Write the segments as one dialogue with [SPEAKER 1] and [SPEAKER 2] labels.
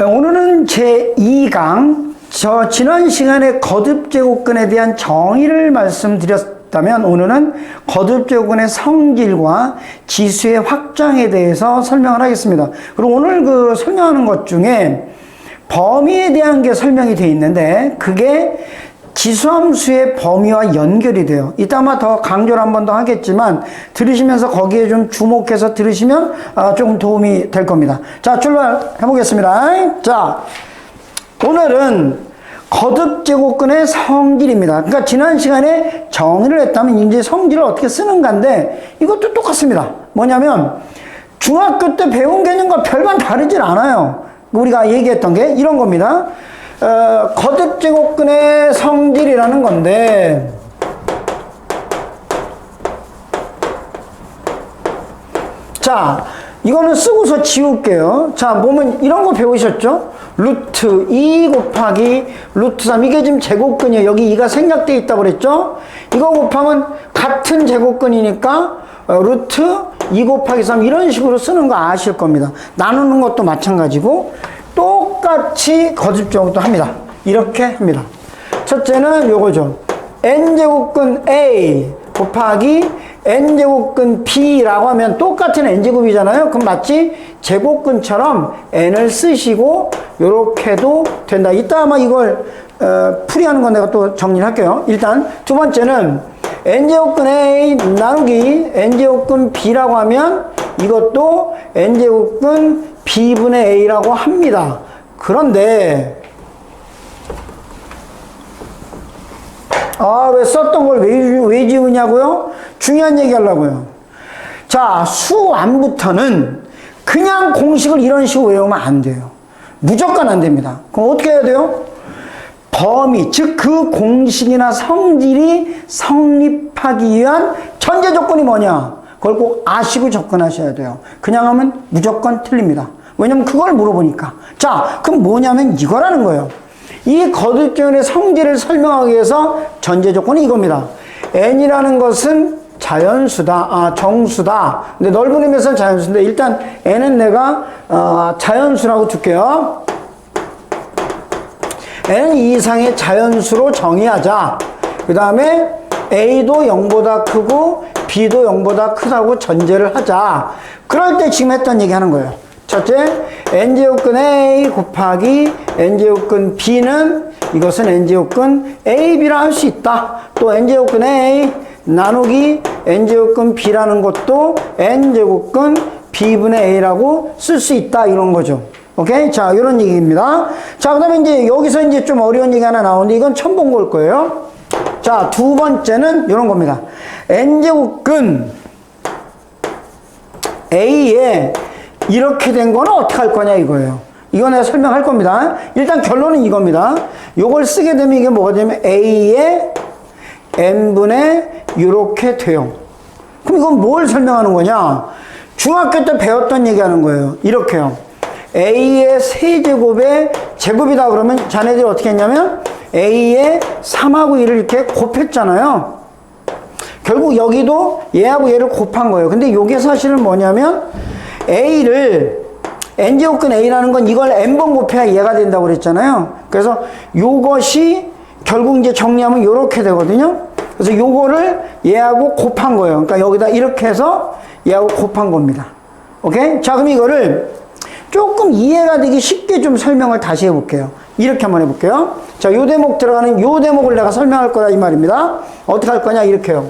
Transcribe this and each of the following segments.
[SPEAKER 1] 오늘은 제2강, 지난 시간에 거듭제곱근에 대한 정의를 말씀드렸다면 오늘은 거듭제곱근의 성질과 지수의 확장에 대해서 설명을 하겠습니다. 그리고 오늘 설명하는 것 중에 범위에 대한 게 설명이 되어 있는데 그게 지수함수의 범위와 연결이 돼요. 이따 아마 더 강조를 한 번 더 하겠지만 들으시면서 거기에 좀 주목해서 들으시면 조금 도움이 될 겁니다. 자, 출발해 보겠습니다. 자, 오늘은 거듭제곱근의 성질입니다. 그러니까 지난 시간에 정의를 했다면 이제 성질을 어떻게 쓰는가인데 이것도 똑같습니다. 뭐냐면 중학교 때 배운 개념과 별반 다르질 않아요. 우리가 얘기했던 게 이런 겁니다. 거듭제곱근의 성질이라는 건데 자, 이거는 쓰고서 지울게요. 자, 보면 이런 거 배우셨죠? 루트 2 곱하기 루트 3 이게 지금 제곱근이에요. 여기 2가 생략되어 있다고 그랬죠? 이거 곱하면 같은 제곱근이니까 루트 2 곱하기 3 이런 식으로 쓰는 거 아실 겁니다. 나누는 것도 마찬가지고 똑같이 거듭제곱도 합니다. 이렇게 합니다. 첫째는 요거죠. n제곱근 A 곱하기 n제곱근 B라고 하면 똑같은 n제곱이잖아요. 그럼 마치 제곱근처럼 n을 쓰시고 요렇게도 된다. 이따 아마 이걸 풀이하는 건 내가 또 정리를 할게요. 일단 두 번째는 n제곱근 A 나누기 n제곱근 B라고 하면 이것도 n제곱근 B분의 A라고 합니다. 그런데 왜 썼던 걸 왜 지우냐고요? 중요한 얘기 하려고요. 자, 수안부터는 그냥 공식을 이런 식으로 외우면 안 돼요. 무조건 안 됩니다. 그럼 어떻게 해야 돼요? 범위, 즉 그 공식이나 성질이 성립하기 위한 전제 조건이 뭐냐? 그걸 꼭 아시고 접근하셔야 돼요. 그냥 하면 무조건 틀립니다. 왜냐면 그걸 물어보니까. 자, 그럼 뭐냐면 이거라는 거예요. 이 거듭제곱의 성질을 설명하기 위해서 전제 조건이 이겁니다. n이라는 것은 자연수다, 정수다. 근데 넓은 의미에서는 자연수인데 일단 n은 내가 자연수라고 줄게요. n 이상의 자연수로 정의하자. 그 다음에 a도 0보다 크고 b도 0보다 크다고 전제를 하자. 그럴 때 지금 했던 얘기 하는 거예요. 첫째, n제곱근 A 곱하기 n제곱근 B는 이것은 n제곱근 AB라 할 수 있다. 또 n제곱근 A 나누기 n제곱근 B라는 것도 n제곱근 B분의 A라고 쓸 수 있다. 이런 거죠. 오케이? 자, 이런 얘기입니다. 자, 그 다음에 이제 여기서 이제 좀 어려운 얘기 하나 나오는데 이건 처음 본 걸 거예요. 자, 두 번째는 이런 겁니다. n제곱근 A에 이렇게 된 거는 어떻게 할 거냐 이거예요. 이거 내가 설명할 겁니다. 일단 결론은 이겁니다. 요걸 쓰게 되면 이게 뭐가 되면 A의 n분의 이렇게 돼요. 그럼 이건 뭘 설명하는 거냐? 중학교 때 배웠던 얘기 하는 거예요. 이렇게요. A의 세제곱의 제곱이다 그러면 자네들이 어떻게 했냐면 A의 3하고 1을 이렇게 곱했잖아요. 결국 여기도 얘하고 얘를 곱한 거예요. 근데 요게 사실은 뭐냐면 A를 n제곱근 A라는 건 이걸 n번 곱해야 얘가 된다고 그랬잖아요. 그래서 요것이 결국 이제 정리하면 요렇게 되거든요. 그래서 요거를 얘하고 곱한 거예요. 그러니까 여기다 이렇게 해서 얘하고 곱한 겁니다. 오케이? 자, 그럼 이거를 조금 이해가 되기 쉽게 좀 설명을 다시 해볼게요. 이렇게 한번 해볼게요. 자, 요 대목 들어가는 요 대목을 내가 설명할 거다 이 말입니다. 어떻게 할 거냐 이렇게요.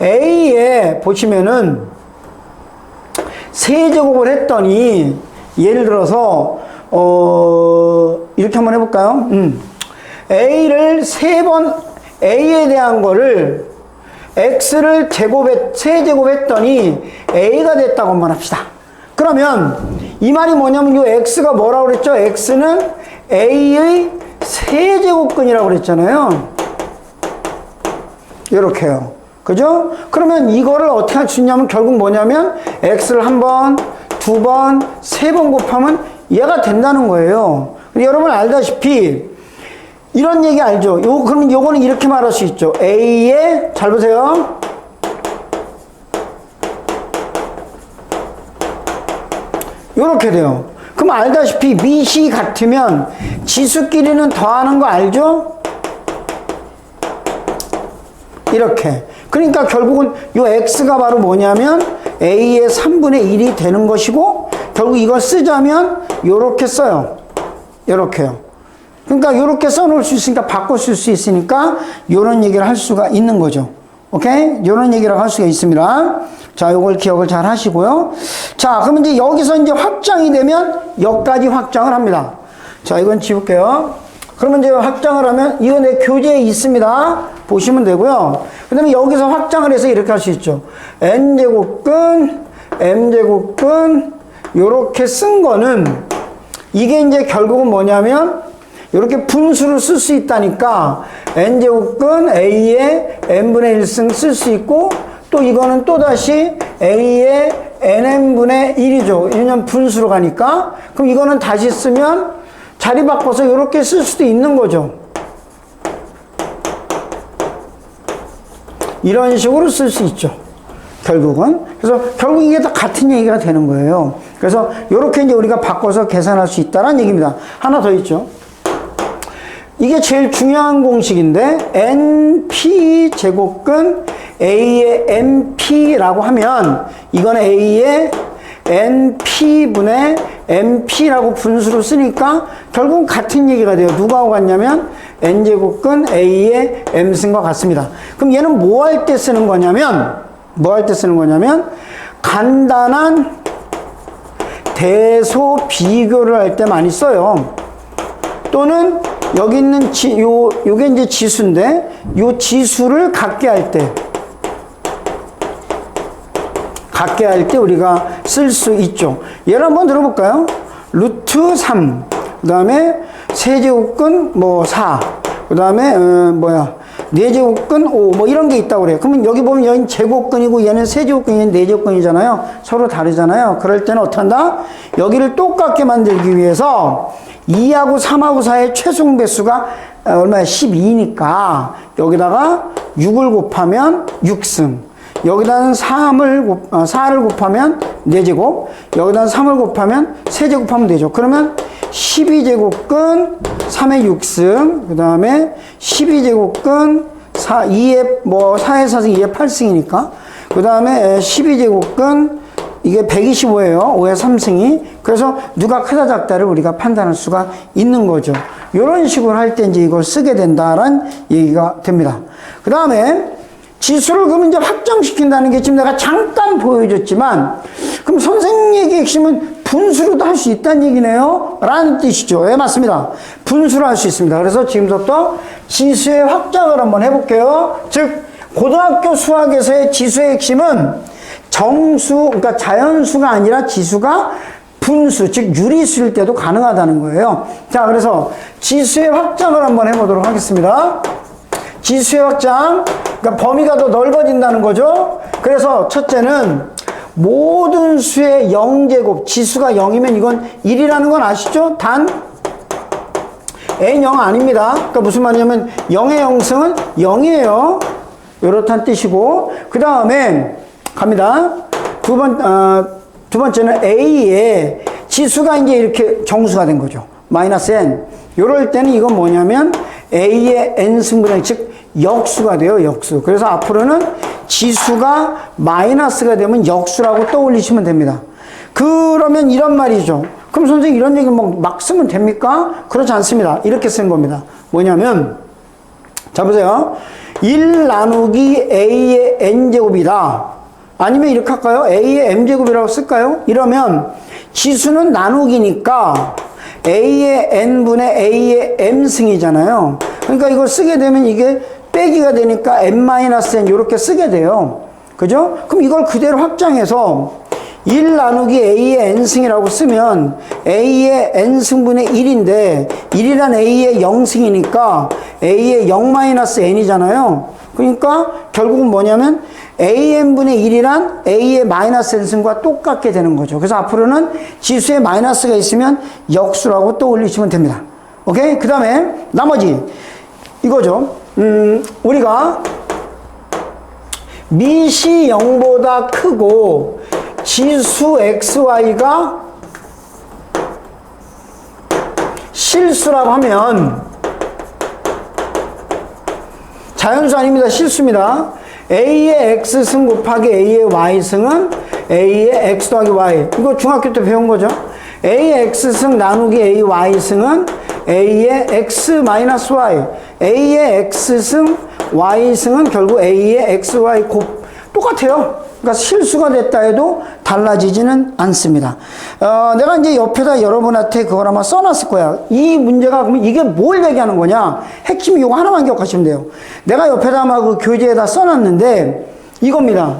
[SPEAKER 1] A에 보시면은 세제곱을 했더니 예를 들어서 이렇게 한번 해볼까요? A를 A에 대한 거를 X를 세제곱했더니 A가 됐다고 한번 합시다. 그러면 이 말이 뭐냐면 이 X가 뭐라고 그랬죠? X는 A의 세제곱근이라고 그랬잖아요. 이렇게요. 그죠? 그러면 이거를 어떻게 할 수 있냐면 결국 뭐냐면 X를 한 번, 두 번, 세 번 곱하면 얘가 된다는 거예요. 여러분 알다시피 이런 얘기 알죠? 그러면 요거는 이렇게 말할 수 있죠. A에, 잘 보세요. 요렇게 돼요. 그럼 그럼 알다시피 밑이 같으면 지수끼리는 더하는 거 알죠? 이렇게. 그러니까 결국은 요 x가 바로 뭐냐면 a의 3분의 1이 되는 것이고, 결국 이걸 쓰자면 요렇게 써요. 요렇게요. 그러니까 요렇게 써놓을 수 있으니까, 바꿔 쓸 수 있으니까 요런 얘기를 할 수가 있는 거죠. 오케이? 요런 얘기를 할 수가 있습니다. 자, 요걸 기억을 잘 하시고요. 자, 그러면 이제 여기서 이제 확장이 되면 여기까지 확장을 합니다. 자, 이건 지울게요. 그러면 이제 확장을 하면 이거 내 교재에 있습니다. 보시면 되고요. 그 다음에 여기서 확장을 해서 이렇게 할 수 있죠. n제곱근, m제곱근, 요렇게 쓴 거는 이게 이제 결국은 뭐냐면 이렇게 분수를 쓸 수 있다니까 n제곱근 a의 n분의 1승 쓸 수 있고, 또 이거는 또다시 a의 nn분의 1이죠. 왜냐면 분수로 가니까. 그럼 이거는 다시 쓰면 자리 바꿔서 이렇게 쓸 수도 있는 거죠. 이런 식으로 쓸 수 있죠. 결국은. 그래서 결국 이게 다 같은 얘기가 되는 거예요. 그래서 이렇게 이제 우리가 바꿔서 계산할 수 있다는 얘기입니다. 하나 더 있죠. 이게 제일 중요한 공식인데, np 제곱근 a의 np라고 하면 이거는 a의 np분의 np라고 분수로 쓰니까 결국은 같은 얘기가 돼요. 누가하고 같냐면 n제곱근 a의 m승과 같습니다. 그럼 얘는 뭐 할 때 쓰는 거냐면, 간단한 대소 비교를 할 때 많이 써요. 또는 여기 있는 요게 이제 지수인데, 요 지수를 갖게 할 때 우리가 쓸 수 있죠. 예를 한번 들어볼까요? 루트 3, 그 다음에 세제곱근 뭐 4, 그 다음에 4제곱근 5, 뭐 이런 게 있다고 그래요. 그러면 여기 보면 여긴 제곱근이고 얘는 세제곱근이, 얘는 4제곱근이잖아요. 서로 다르잖아요. 그럴 때는 어떻게 한다? 여기를 똑같게 만들기 위해서 2하고 3하고 4의 최종 배수가 얼마야? 12니까 여기다가 6을 곱하면 6승, 여기다는 4를 곱하면 4제곱, 여기다는 3을 곱하면 3제곱하면 되죠. 그러면 12제곱근 3의 6승, 그 다음에 12제곱근 2의 4의 4승, 2의 8승이니까, 그 다음에 12제곱근 이게 125예요. 5의 3승이. 그래서 누가 크다 작다를 우리가 판단할 수가 있는 거죠. 이런 식으로 할 때 이제 이걸 쓰게 된다라는 얘기가 됩니다. 그 다음에 지수를 그러면 이제 확장시킨다는 게 지금 내가 잠깐 보여줬지만, 그럼 선생님 얘기의 핵심은 분수로도 할 수 있다는 얘기네요. 라는 뜻이죠. 예, 맞습니다. 분수로 할 수 있습니다. 그래서 지금부터 지수의 확장을 한번 해볼게요. 즉, 고등학교 수학에서의 지수의 핵심은 정수, 그러니까 자연수가 아니라 지수가 분수, 즉 유리수일 때도 가능하다는 거예요. 자, 그래서 지수의 확장을 한번 해보도록 하겠습니다. 지수의 확장, 그러니까 범위가 더 넓어진다는 거죠. 그래서 첫째는 모든 수의 0제곱, 지수가 0이면 이건 1이라는 건 아시죠? 단 n 0 아닙니다. 그러니까 무슨 말이냐면 0의 0승은 0이에요. 이렇다는 뜻이고, 그 다음에 갑니다. 두 번째는 a의 지수가 이제 이렇게 정수가 된 거죠. 마이너스 n. 이럴 때는 이건 뭐냐면 a의 n승분의, 즉 역수가 돼요. 역수. 그래서 앞으로는 지수가 마이너스가 되면 역수라고 떠올리시면 됩니다. 그러면 이런 말이죠. 그럼 선생님 이런 얘기 막 쓰면 됩니까? 그렇지 않습니다. 이렇게 쓰는 겁니다. 뭐냐면, 자 보세요. 1 나누기 a의 n제곱이다. 아니면 이렇게 할까요? a의 m제곱이라고 쓸까요? 이러면 지수는 나누기니까 a의 n분의 a의 m승이잖아요. 그러니까 이걸 쓰게 되면 이게 빼기가 되니까 n-n 이렇게 쓰게 돼요. 그죠? 그럼 이걸 그대로 확장해서 1 나누기 a의 n승이라고 쓰면 a의 n승분의 1인데 1이란 a의 0승이니까 a의 0-n이잖아요. 그러니까 결국은 뭐냐면 an분의 1이란 a의 마이너스 n승과 똑같게 되는 거죠. 그래서 앞으로는 지수에 마이너스가 있으면 역수라고 떠올리시면 됩니다. 오케이? 그 다음에 나머지 이거죠. 우리가 밑이 0보다 크고 지수 xy가 실수라고 하면 자연수 아닙니다. 실수입니다. A의 X승 곱하기 A의 Y승은 A의 X 더하기 Y. 이거 중학교 때 배운 거죠. A의 X승 나누기 A의 Y승은 A의 X 마이너스 Y. A의 X승 Y승은 결국 A의 XY 똑같아요. 그러니까 실수가 됐다 해도 달라지지는 않습니다. 내가 이제 옆에다 여러분한테 그걸 아마 써놨을 거야. 이 문제가 그러면 이게 뭘 얘기하는 거냐? 핵심이 이거 하나만 기억하시면 돼요. 내가 옆에다 아마 그 교재에다 써놨는데 이겁니다.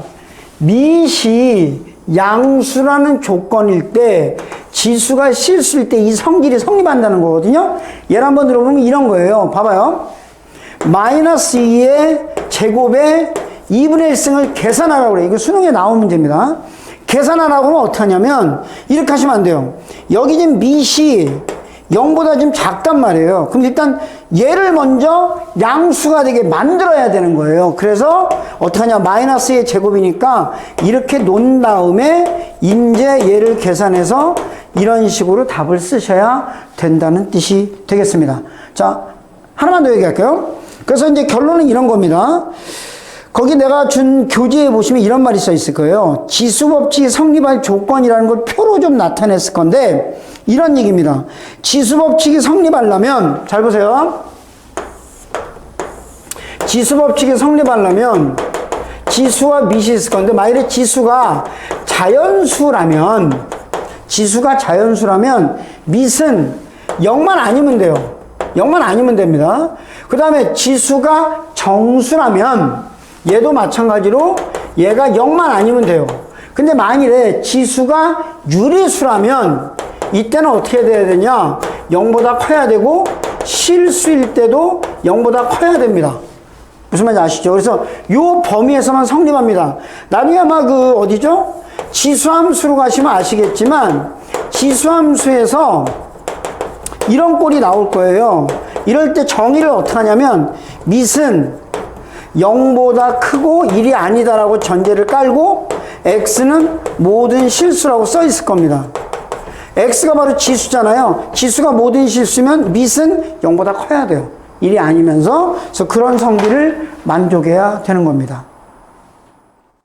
[SPEAKER 1] 미시 양수라는 조건일 때 지수가 실수일 때 이 성질이 성립한다는 거거든요. 예를 한번 들어보면 이런 거예요. 봐봐요. 마이너스 2의 제곱에 2분의 1승을 계산하라고 그래요. 이거 수능에 나온 문제입니다. 계산하라고 하면 어떻게 하냐면 이렇게 하시면 안 돼요. 여기 지금 미시 0보다 좀 작단 말이에요. 그럼 일단 얘를 먼저 양수가 되게 만들어야 되는 거예요. 그래서 어떻게 하냐, 마이너스의 제곱이니까 이렇게 놓은 다음에 이제 얘를 계산해서 이런 식으로 답을 쓰셔야 된다는 뜻이 되겠습니다. 자, 하나만 더 얘기할게요. 그래서 이제 결론은 이런 겁니다. 거기 내가 준 교재에 보시면 이런 말이 써 있을 거예요. 지수법칙이 성립할 조건이라는 걸 표로 좀 나타냈을 건데 이런 얘기입니다. 지수법칙이 성립하려면, 잘 보세요. 지수법칙이 성립하려면 지수와 밑이 있을 건데 만일에 지수가 자연수라면 밑은 0만 아니면 돼요. 0만 아니면 됩니다. 그 다음에 지수가 정수라면 얘도 마찬가지로 얘가 0만 아니면 돼요. 근데 만일에 지수가 유리수라면 이때는 어떻게 돼야 되냐? 0보다 커야 되고 실수일 때도 0보다 커야 됩니다. 무슨 말인지 아시죠? 그래서 요 범위에서만 성립합니다. 나중에 아마 어디죠? 지수함수로 가시면 아시겠지만 지수함수에서 이런 꼴이 나올 거예요. 이럴 때 정의를 어떻게 하냐면 밑은 0보다 크고 1이 아니다라고 전제를 깔고 x는 모든 실수라고 써 있을 겁니다. x가 바로 지수잖아요. 지수가 모든 실수면 밑은 0보다 커야 돼요. 1이 아니면서. 그래서 그런 성질을 만족해야 되는 겁니다.